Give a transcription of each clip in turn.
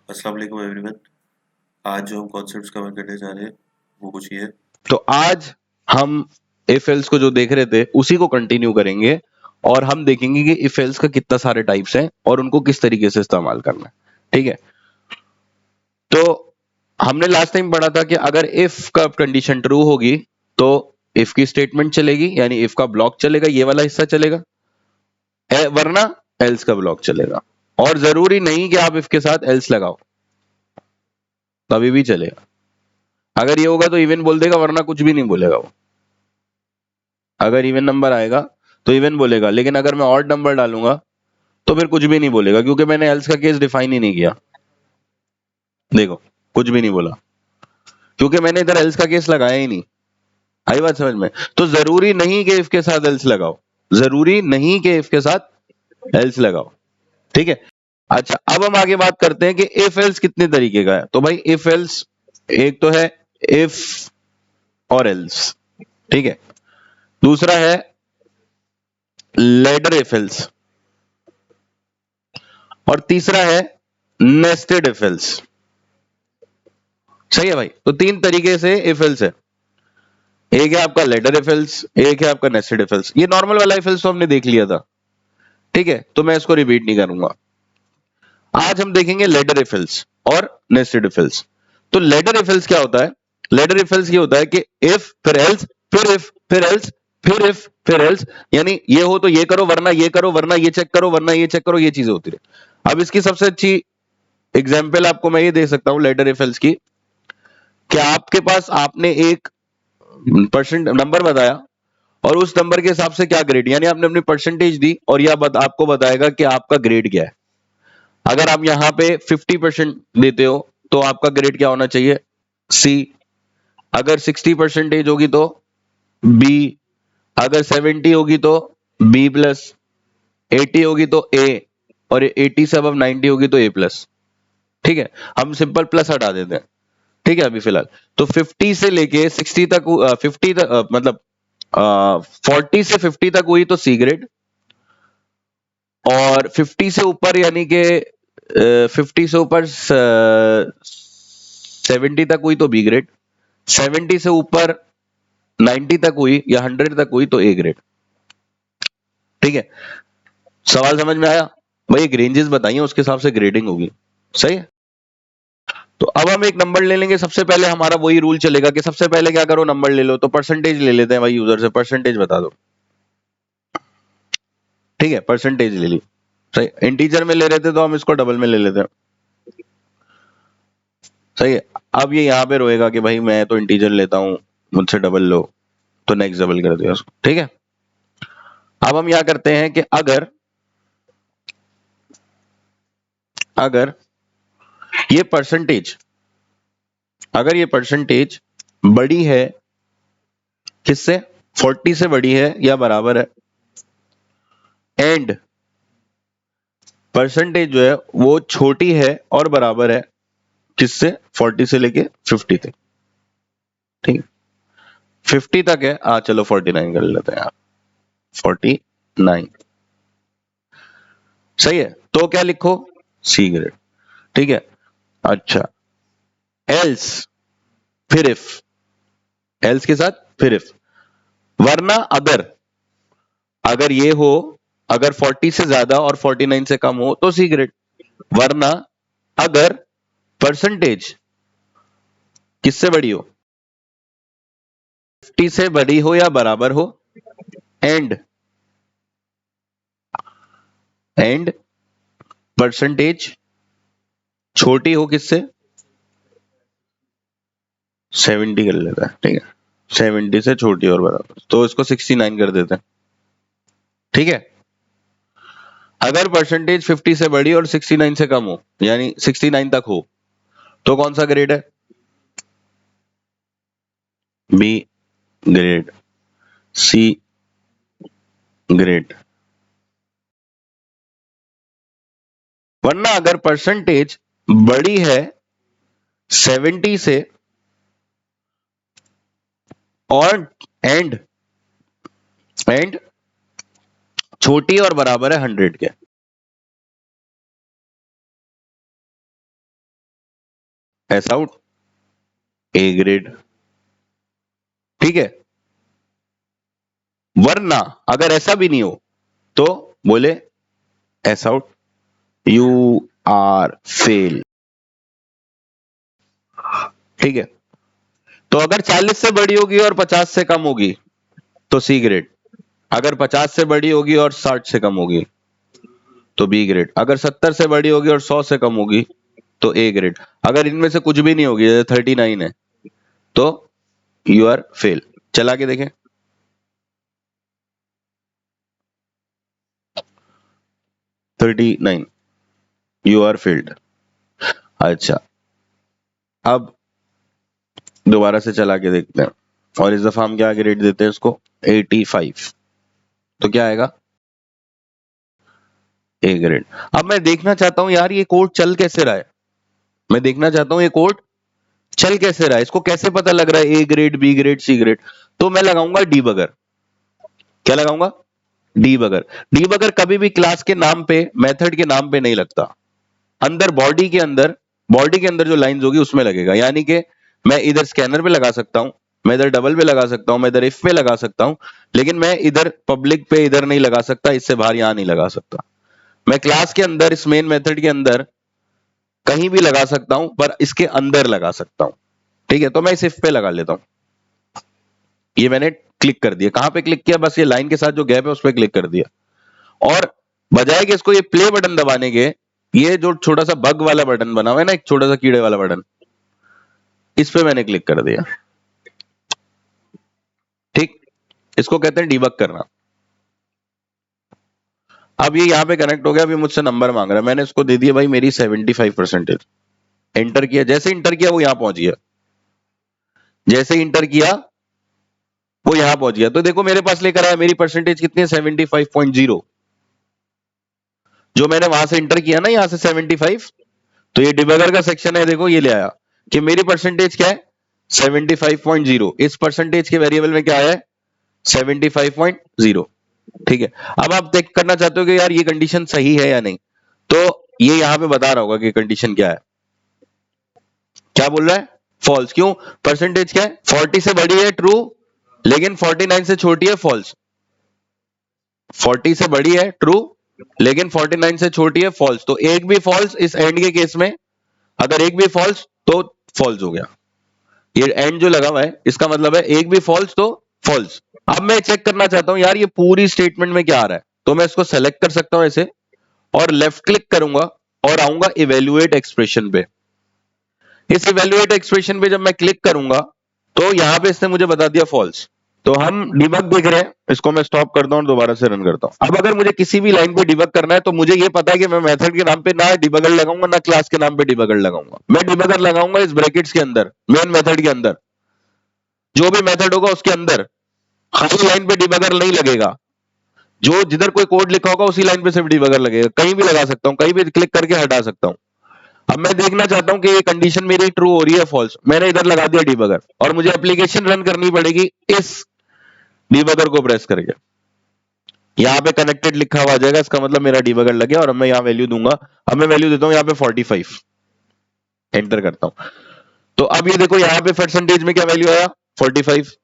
अस्सलाम वालेकुम एवरीवन। आज जो हम कॉन्सेप्ट्स कवर करने जा रहे हैं वो कुछ ये है। तो आज हम इफ एल्स को जो देख रहे थे उसी को कंटिन्यू करेंगे और हम देखेंगे कि इफ एल्स का कितना सारे टाइप्स हैं और उनको किस तरीके से इस्तेमाल करना है। ठीक है, तो हमने लास्ट टाइम पढ़ा था कि अगर इफ का कंडीशन ट्रू होगी तो इफ की स्टेटमेंट चलेगी, यानी इफ का ब्लॉक चलेगा, ये वाला हिस्सा चलेगा, वरना एल्स का ब्लॉक चलेगा। और जरूरी नहीं कि आप इफ के साथ एल्स लगाओ, कभी भी चलेगा। अगर ये होगा तो इवन बोल देगा, वरना कुछ भी नहीं बोलेगा वो। अगर इवन नंबर आएगा तो इवन बोलेगा, लेकिन अगर मैं ऑड नंबर डालूंगा तो फिर कुछ भी नहीं बोलेगा, क्योंकि मैंने एल्स का केस डिफाइन ही नहीं किया। देखो, कुछ भी नहीं बोला क्योंकि मैंने इधर एल्स का केस लगाया ही नहीं। आई बात समझ में? तो जरूरी नहीं कि इफ के साथ एल्स लगाओ, जरूरी नहीं कि इफ के साथ एल्स लगाओ। ठीक है, अच्छा अब हम आगे बात करते हैं कि इफ एल्स कितने तरीके का है। तो भाई इफ एल्स एक तो है इफ और एल्स, ठीक है। दूसरा है लेडर इफ एल्स, और तीसरा है नेस्टेड इफ एल्स। सही है भाई, तो तीन तरीके से इफ एल्स है। एक है आपका लेडर इफ एल्स, एक है आपका नेस्टेड इफ एल्स। ये नॉर्मल वाला इफ एल्स तो हमने देख लिया था, ठीक है, तो मैं इसको रिपीट नहीं करूंगा। आज हम देखेंगे लेडर इफ एल्स और नेस्टेड इफ एल्स। तो लेडर इफ एल्स क्या होता है? लेडर इफ एल्स ये होता है कि इफ फिर एल्स फिर इफ फिर एल्स फिर इफ फिर एल्स, यानी ये हो तो ये करो, वरना ये करो, वरना ये चेक करो, वरना ये चेक करो, ये चीजें होती रहे। अब इसकी सबसे अच्छी एग्जाम्पल आपको मैं ये दे सकता हूं लेडर इफ एल्स की, कि आपके पास आपने एक परसेंट नंबर बताया और उस नंबर के हिसाब से क्या ग्रेड, यानी आपने अपनी परसेंटेज दी और यह आपको बताएगा कि आपका ग्रेड क्या है। अगर आप यहां पे 50% देते हो तो आपका ग्रेड क्या होना चाहिए? सी। अगर 60 परसेंटेज होगी तो बी। अगर 70 होगी तो बी प्लस। 80 होगी तो ए, और 80 से अब 90 होगी तो ए प्लस। ठीक है, हम सिंपल प्लस हटा देते हैं। ठीक है, अभी फिलहाल तो 50 से लेके 60 तक, 50 तक, मतलब 40 से 50 तक हुई तो सी ग्रेड, और 50 से ऊपर यानी कि 50 से ऊपर 70 तक हुई तो बी ग्रेड, 70 से ऊपर 90 तक हुई या 100 तक हुई तो ए ग्रेड। ठीक है, सवाल समझ में आया? भाई एक रेंजेस बताइए, उसके हिसाब से ग्रेडिंग होगी। सही है, तो अब हम एक नंबर ले लेंगे। सबसे पहले हमारा वही रूल चलेगा कि सबसे पहले क्या करो, नंबर ले लो। तो परसेंटेज ले लेते हैं भाई, यूजर से परसेंटेज बता दो। ठीक है, परसेंटेज ले ली। सही, इंटीजर में ले रहे थे तो हम इसको डबल में ले लेते हैं। सही है, अब ये यहाँ पे रोएगा कि भाई मैं तो इंटीजर लेता हूं, मुझसे डबल लो, तो नेक्स्ट डबल कर दिया उसको। ठीक है, अब हम क्या करते हैं कि अगर अगर ये परसेंटेज अगर ये परसेंटेज बड़ी है किससे? 40 से बड़ी है या बराबर है, एंड परसेंटेज जो है वो छोटी है और बराबर है किससे? 40 से लेके 50 तक। ठीक, 50 तक है, चलो 49 कर लेते हैं आप, 49। सही है, तो क्या लिखो? C grade. ठीक है, अच्छा एल्स फिर इफ, एल्स के साथ फिर इफ, वरना अगर, अगर ये हो, अगर 40 से ज्यादा और 49 से कम हो तो सी ग्रेड, वरना अगर परसेंटेज किससे बड़ी हो? 50 से बड़ी हो या बराबर हो, एंड एंड परसेंटेज छोटी हो किससे? 70 कर लेता है। ठीक है, 70 से छोटी और बराबर, तो इसको 69 कर देते हैं। ठीक है, अगर परसेंटेज 50 से बड़ी और 69 से कम हो, यानी 69 तक हो, तो कौन सा ग्रेड है? B grade, C grade. वरना अगर परसेंटेज बड़ी है 70 से और एंड एंड छोटी और बराबर है 100 के, एस आउट, ए ग्रेड, ठीक है। वरना अगर ऐसा भी नहीं हो तो बोले S out, you are fail, ठीक है। तो अगर 40 से बड़ी होगी और 50 से कम होगी तो सी ग्रेड, अगर 50 से बड़ी होगी और 60 से कम होगी तो बी ग्रेड, अगर 70 से बड़ी होगी और 100 से कम होगी तो ए ग्रेड, अगर इनमें से कुछ भी नहीं होगी, जैसे 39 है तो यू आर फेल। चला के देखें, 39, यू आर फेल्ड। अच्छा, अब दोबारा से चला के देखते हैं, और इस दफा हम क्या ग्रेड देते हैं इसको, 85, तो क्या आएगा, ए ग्रेड। अब मैं देखना चाहता हूं यार ये कोड चल कैसे रहा है, मैं देखना चाहता हूं ये कोड चल कैसे रहा है, इसको कैसे पता लग रहा है A grade, B grade, C grade. तो मैं लगाऊंगा डीबगर। क्या लगाऊंगा, डीबगर। डीबगर कभी भी क्लास के नाम पे, मेथड के नाम पे नहीं लगता, अंदर बॉडी के अंदर, बॉडी के अंदर जो लाइंस होगी उसमें लगेगा। यानी कि मैं इधर स्कैनर पे लगा सकता हूं, मैं इधर डबल पे लगा सकता हूं, मैं इधर इफ पे लगा सकता हूं, लेकिन मैं इधर पब्लिक पे इधर नहीं लगा सकता, इससे बाहर यहां नहीं लगा सकता। मैं क्लास के अंदर, इस मेन मेथड के अंदर कहीं भी लगा सकता हूं, पर इसके अंदर लगा सकता हूं, ठीक है। तो मैं इस इफ पे लगा लेता हूं, ये मैंने क्लिक कर दिया। कहां पे क्लिक किया, बस ये लाइन के साथ जो गैप है उस पर क्लिक कर दिया, और बजाय कि इसको ये प्ले बटन दबाने के, ये जो छोटा सा बग वाला बटन बना हुआ है ना, एक छोटा सा कीड़े वाला बटन, इस पे मैंने क्लिक कर दिया, ठीक। इसको कहते हैं डीबग करना। अब ये यहां पे कनेक्ट हो गया, अभी मुझसे नंबर मांग रहा है, मैंने इसको दे दिया भाई मेरी 75%। एंटर किया, जैसे इंटर किया वो यहां पहुंच गया, जैसे इंटर किया वो यहां पहुंच गया। तो देखो मेरे पास लेकर आया, मेरी परसेंटेज कितनी है, 75.0। जो मैंने वहां से इंटर किया ना, यहां से 75, तो ये डिबगर का सेक्शन है, देखो ये ले आया कि मेरी परसेंटेज क्या है, 75.0। इस परसेंटेज के वेरिएबल में क्या आया है, 75.0, ठीक है। अब आप चेक करना चाहते हो कि यार ये कंडीशन सही है या नहीं, तो ये यहां पे बता रहा होगा कि कंडीशन क्या है। क्या बोल रहा है, फॉल्स। क्यों, परसेंटेज क्या है, 40 से बड़ी है, ट्रू, लेकिन 49 से छोटी है, फॉल्स। 40 से बड़ी है, ट्रू, लेकिन 49 से छोटी है, फॉल्स। तो एक भी फॉल्स इस एंड के केस में, अगर एक भी फॉल्स तो फॉल्स हो गया। ये एंड जो लगा हुआ है इसका मतलब है एक भी फॉल्स तो फॉल्स। अब मैं चेक करना चाहता हूं यार ये पूरी स्टेटमेंट में क्या आ रहा है, तो मैं इसको सेलेक्ट कर सकता हूं ऐसे, और लेफ्ट क्लिक करूंगा और आऊंगा इवेल्युएट एक्सप्रेशन पे। इस इवेल्युएट एक्सप्रेशन पे जब मैं क्लिक करूंगा तो यहां पे इसने मुझे बता दिया फॉल्स। तो हम डिबग देख रहे हैं, इसको मैं स्टॉप करता हूं और दोबारा से रन करता हूं। अब अगर मुझे किसी भी लाइन पे डिबग करना है तो मुझे ये पता है कि मैं मेथड के नाम पे ना डिबगर लगाऊंगा ना क्लास के नाम पे डिबगर लगाऊंगा, मैं डिबगर लगाऊंगा इस ब्रैकेट्स के अंदर, मेन मेथड के अंदर, जो भी मेथड होगा उसके अंदर। हर लाइन पे डिबगर नहीं लगेगा, जो जिधर कोई कोड लिखा होगा उसी लाइन पे सिर्फ डिबगर लगेगा। कहीं भी लगा सकता हूं, कहीं भी क्लिक करके हटा सकता हूं। अब मैं देखना चाहता हूं कि ये कंडीशन मेरी ट्रू हो रही है फॉल्स, मैंने इधर लगा दिया डिबगर, और मुझे एप्लीकेशन रन करनी पड़ेगी इस डिबगर को प्रेस करके। यहाँ पे कनेक्टेड लिखा हुआ आ जाएगा, इसका मतलब मेरा डिबगर लग गया, और मैं यहाँ वैल्यू दूंगा। अब मैं वैल्यू देता हूँ यहाँ पे 45, एंटर करता हूं। तो अब ये देखो यहाँ पे परसेंटेज में क्या वैल्यू आया, 45,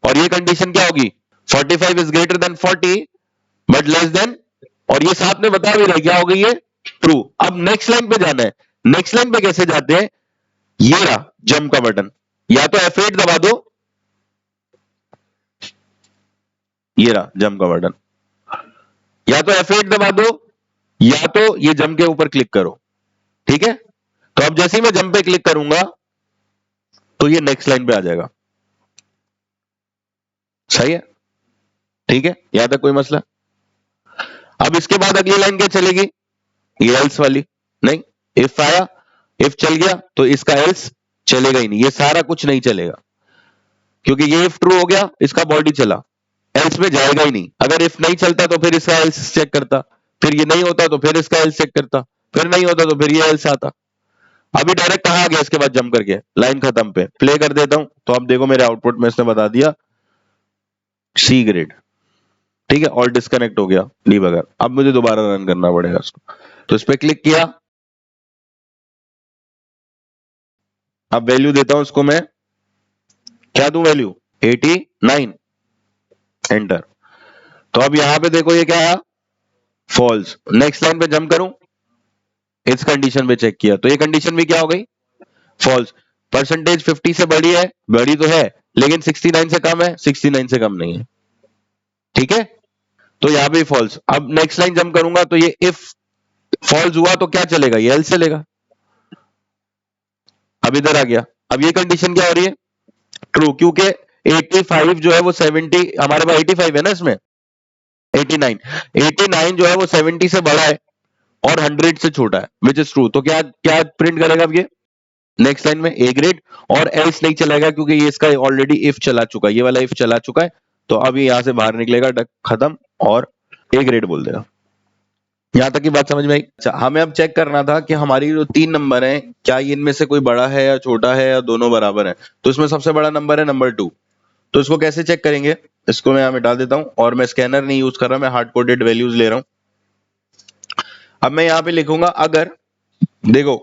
और ये कंडीशन क्या होगी, 45 is greater than 40 but less than, और ये साथ में बता भी रहे क्या हो गई है, ट्रू। अब नेक्स्ट लाइन पे जाना है, नेक्स्ट लाइन पे कैसे जाते हैं, ये रहा जंप का बटन, या तो F8 दबा दो, ये रहा जंप का बटन, या तो F8 दबा दो, या तो ये जंप के ऊपर क्लिक करो, ठीक है। तो अब जैसे ही मैं जंप पे क्लिक करूंगा तो ये नेक्स्ट लाइन पे आ जाएगा, सही है, ठीक है, यहां तक कोई मसला। अब इसके बाद अगली लाइन क्या चलेगी, ये एल्स वाली, नहीं, इफ आया, इफ चल गया तो इसका एल्स चलेगा ही नहीं, ये सारा कुछ नहीं चलेगा, क्योंकि ये इफ ट्रू हो गया, इसका बॉडी चला, एल्स में जाएगा ही नहीं। अगर इफ नहीं चलता तो फिर इसका एल्स चेक करता, फिर ये नहीं होता तो फिर इसका एल्स चेक करता, फिर नहीं होता तो फिर ये एल्स आता। अभी डायरेक्ट कहां आ गया, इसके बाद जंप करके लाइन खत्म पे प्ले कर देता हूं, तो अब देखो मेरे आउटपुट में इसने बता दिया सी ग्रेड, ठीक है, और डिस्कनेक्ट हो गया डीबगर। अब मुझे दोबारा रन करना पड़ेगा इसको, तो इस पे क्लिक किया, अब वैल्यू देता हूं इसको मैं, क्या दूं वैल्यू, 89, एंटर। तो अब यहां पे देखो ये क्या आया, फॉल्स। नेक्स्ट लाइन पे जंप करूं, इस कंडीशन पे चेक किया तो ये कंडीशन भी क्या हो गई, फॉल्स। परसेंटेज 50 से बड़ी है, बड़ी तो है, लेकिन 69 से कम है, 69 से कम नहीं है, ठीक है, तो यहां पे फॉल्स। अब नेक्स्ट लाइन जंप करूंगा तो ये इफ फॉल्स हुआ तो क्या चलेगा, ये एल्स चलेगा। अब इधर आ गया, अब ये कंडीशन क्या हो रही है, ट्रू, क्योंकि 85 जो है वो 70, हमारे पास 85 है ना इसमें, 89, 89 जो है वो 70 से बड़ा है और 100 से छोटा है, विच इज ट्रू। तो क्या क्या प्रिंट करेगा अब ये नेक्स्ट लाइन में, ए ग्रेड, और एल्स नहीं चलेगा क्योंकि ये इसका ऑलरेडी इफ चला चुका है, ये वाला इफ चला चुका है, तो अब ये यहां से बाहर निकलेगा, खत्म, और ए ग्रेड बोल देगा। यहां तक की बात समझ में आई। अच्छा, हमें अब चेक करना था कि हमारी जो 3 नंबर है, क्या ये इनमें से कोई बड़ा है या छोटा है या दोनों बराबर है। तो इसमें सबसे बड़ा नंबर है नंबर 2। तो इसको कैसे चेक करेंगे, इसको मैं यहां मिटा देता हूं, और मैं स्कैनर नहीं यूज कर रहा, मैं हार्ड कोडेड वैल्यूज ले रहा हूं। अब मैं यहां पे लिखूंगा, अगर देखो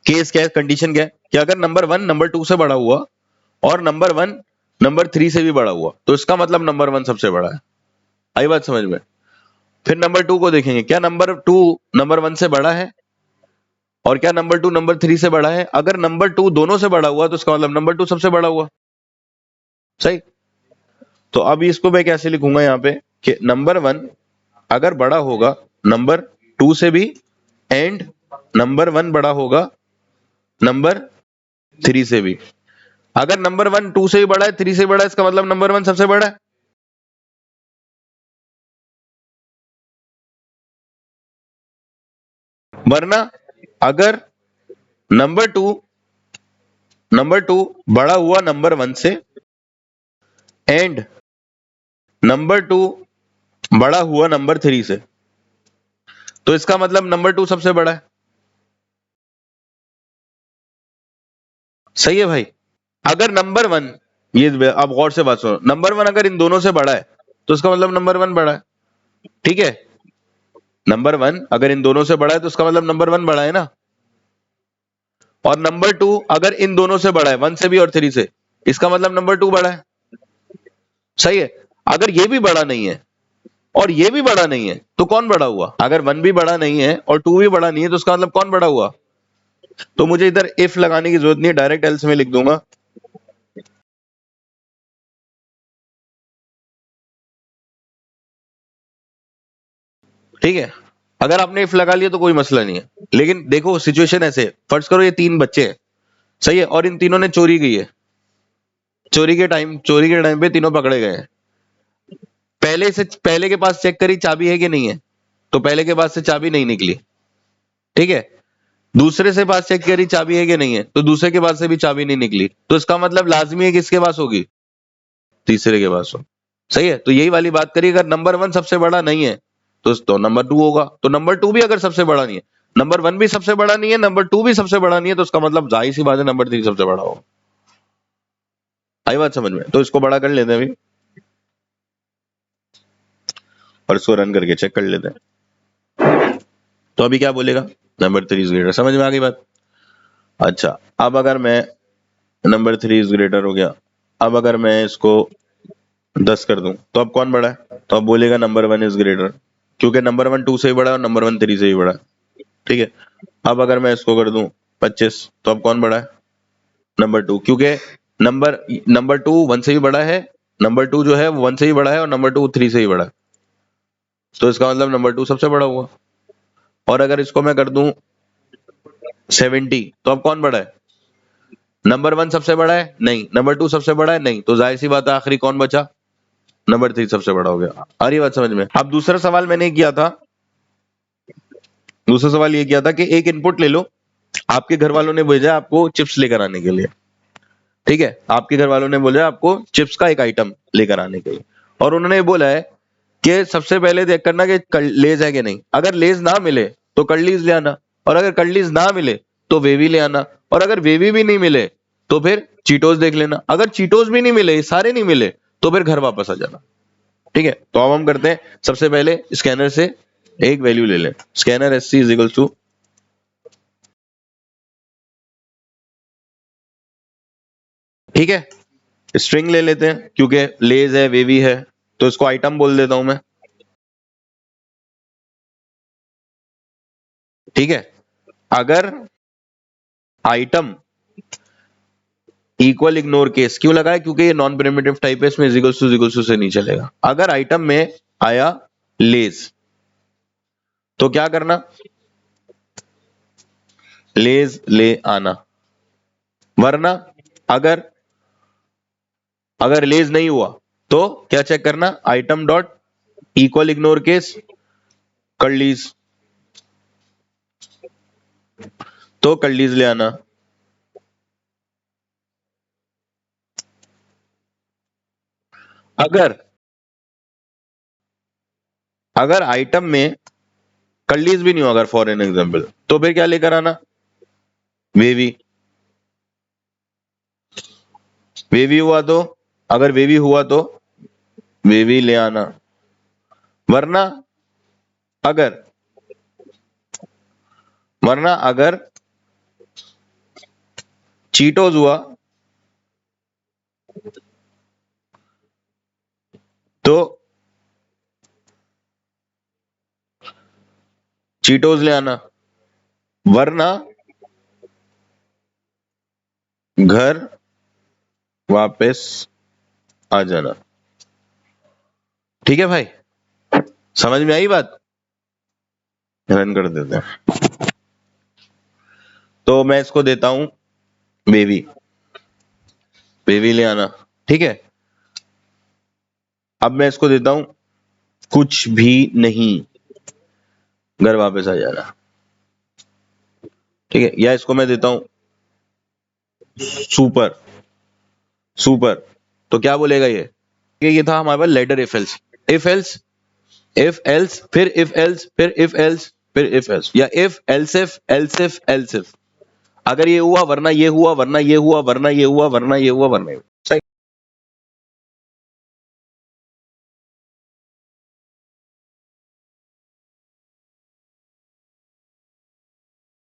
केस क्या है, कंडीशन क्या है कि अगर नंबर 1 नंबर 2 से बड़ा हुआ और नंबर 1 नंबर 3 से भी बड़ा हुआ, तो इसका मतलब नंबर 1 सबसे बड़ा है। आई बात समझ में। फिर नंबर 2 को देखेंगे, क्या नंबर 2 नंबर 1 से बड़ा है, और क्या नंबर 2 नंबर 3 से बड़ा है। अगर नंबर 2 दोनों से बड़ा हुआ तो इसका मतलब नंबर 2 सबसे बड़ा हुआ, सही। तो अब इसको मैं कैसे लिखूंगा यहाँ पे कि नंबर 1 अगर बड़ा होगा नंबर 2 से भी, एंड नंबर 1 बड़ा होगा नंबर 3 से भी। अगर नंबर 1 2 से भी बड़ा है, 3 से भी बड़ा है, इसका मतलब नंबर 1 सबसे बड़ा है। वरना अगर नंबर 2 बड़ा हुआ नंबर 1 से, एंड नंबर 2 बड़ा हुआ नंबर 3 से, तो इसका मतलब नंबर 2 सबसे बड़ा है। सही है भाई। अगर नंबर 1, ये अब गौर से बात सुनो, नंबर 1 अगर इन दोनों से बड़ा है तो इसका मतलब नंबर 1 बड़ा है, ठीक है। नंबर 1 अगर इन दोनों से बड़ा है तो इसका मतलब नंबर 1 बड़ा है ना। और नंबर 2 अगर इन दोनों से बड़ा है, 1 से भी और 3 से, इसका मतलब नंबर 2 बड़ा है, सही है। अगर ये भी बड़ा नहीं है और ये भी बड़ा नहीं है तो कौन बड़ा हुआ, अगर 1 भी बड़ा नहीं है और 2 भी बड़ा नहीं है तो उसका मतलब कौन बड़ा हुआ। तो मुझे इधर इफ लगाने की जरूरत नहीं है, डायरेक्ट एल्स में लिख दूंगा। ठीक है, अगर आपने इफ लगा लिया तो कोई मसला नहीं है। लेकिन देखो सिचुएशन ऐसे, फर्ज करो ये 3 बच्चे हैं, सही है, और इन तीनों ने चोरी की है, चोरी के टाइम पे तीनों पकड़े गए हैं। पहले के पास चेक करी चाबी है कि नहीं है, तो पहले के पास से चाबी नहीं निकली, ठीक है। दूसरे से पास चेक करी चाबी है कि नहीं है, तो दूसरे के पास से भी चाबी नहीं निकली, तो इसका मतलब लाजमी है किसके पास होगी, तीसरे के पास हो, सही है। तो यही वाली बात करिए, अगर नंबर 1 सबसे बड़ा नहीं है तो नंबर 2 होगा, तो नंबर 2 भी अगर सबसे बड़ा नहीं है, नंबर 1 भी सबसे बड़ा नहीं है, नंबर 2 भी सबसे बड़ा नहीं है, तो उसका मतलब जाहिर सी बात है नंबर 3 सबसे बड़ा होगा। आई बात समझ में। तो इसको बड़ा कर लेते हैं अभी, और इसको रन करके चेक कर लेते हैं। तो अभी क्या बोलेगा, नंबर 3 इज ग्रेटर, समझ में आ गई बात। अच्छा, अब अगर मैं नंबर 3 इज ग्रेटर हो गया, अब अगर मैं इसको 10 कर दूं तो अब कौन बड़ा है, तो अब बोलेगा नंबर 1 इज ग्रेटर, क्योंकि नंबर 1 2 से भी बड़ा है और नंबर 1 3 से भी बड़ा है, ठीक है। अब अगर मैं इसको कर दूं 25, तो अब कौन बड़ा है, नंबर 2, क्योंकि नंबर 2 1 से भी बड़ा है, नंबर 2 जो है वो 1 से भी बड़ा है और नंबर 2 3 से भी बड़ा है, तो इसका मतलब नंबर 2 सबसे बड़ा हुआ। और अगर इसको मैं कर दूं 70, तो अब कौन बड़ा है, नंबर 1 सबसे बड़ा है नहीं, नंबर 2 सबसे बड़ा है नहीं, तो जाहिर सी बात है आखिरी कौन बचा, नंबर 3 सबसे बड़ा हो गया। आ रही बात समझ में। अब दूसरा सवाल मैंने किया था, दूसरा सवाल ये किया था कि एक इनपुट ले लो, आपके घर वालों ने भेजा आपको चिप्स लेकर आने के लिए, ठीक है, आपके घर वालों ने बोला आपको चिप्स का एक आइटम लेकर आने के लिए, और उन्होंने ये बोला है कि सबसे पहले देख करना कि लेज है कि नहीं, अगर लेज ना मिले तो कर्लीज ले आना, और अगर कर्लीज ना मिले तो वेवी ले आना, और अगर वेवी भी नहीं मिले तो फिर चीटोस देख लेना, अगर चीटोस भी नहीं मिले, सारे नहीं मिले, तो फिर घर वापस आ जाना, ठीक है। तो अब हम करते हैं, सबसे पहले स्कैनर से एक वैल्यू ले लें, scanner SC is equal to ठीक है, स्ट्रिंग ले लेते हैं क्योंकि लेज है, वेवी है, तो इसको आइटम बोल देता हूं मैं। ठीक है, अगर आइटम इक्वल इग्नोर केस क्यों लगा है, क्योंकि ये नॉन प्रिमिटिव टाइप है, इसमें इक्वल्स टू से नहीं चलेगा। अगर आइटम में आया लेज तो क्या करना, लेज ले आना, वरना अगर अगर लेज नहीं हुआ तो क्या चेक करना, item dot equal ignore case Curlies, तो कर्लीज ले आना। अगर अगर आइटम में कर्लीज भी नहीं हो, अगर फॉर एन एग्जाम्पल, तो फिर क्या लेकर आना, वेवी। वेवी हुआ तो, अगर वेवी हुआ तो वेवी ले आना, वरना अगर वरना अगर चीटोज हुआ तो चीटोज ले आना, वरना घर वापस आ जाना। ठीक है भाई, समझ में आई बात? रन कर देते हैं। तो मैं इसको देता हूं बेबी, बेबी ले आना। ठीक है, अब मैं इसको देता हूं कुछ भी नहीं, घर वापस आ जाना। ठीक है, या इसको मैं देता हूं सुपर, सुपर, तो क्या बोलेगा ये था हमारे पास ladder if else, if else, if else, फिर इफ एल्स, फिर इफ एल्स, फिर इफ एल्स, या if else if else if else if. अगर ये हुआ वरना ये हुआ, वरना ये हुआ, वरना ये हुआ, वरना ये हुआ, वरना ये हुआ।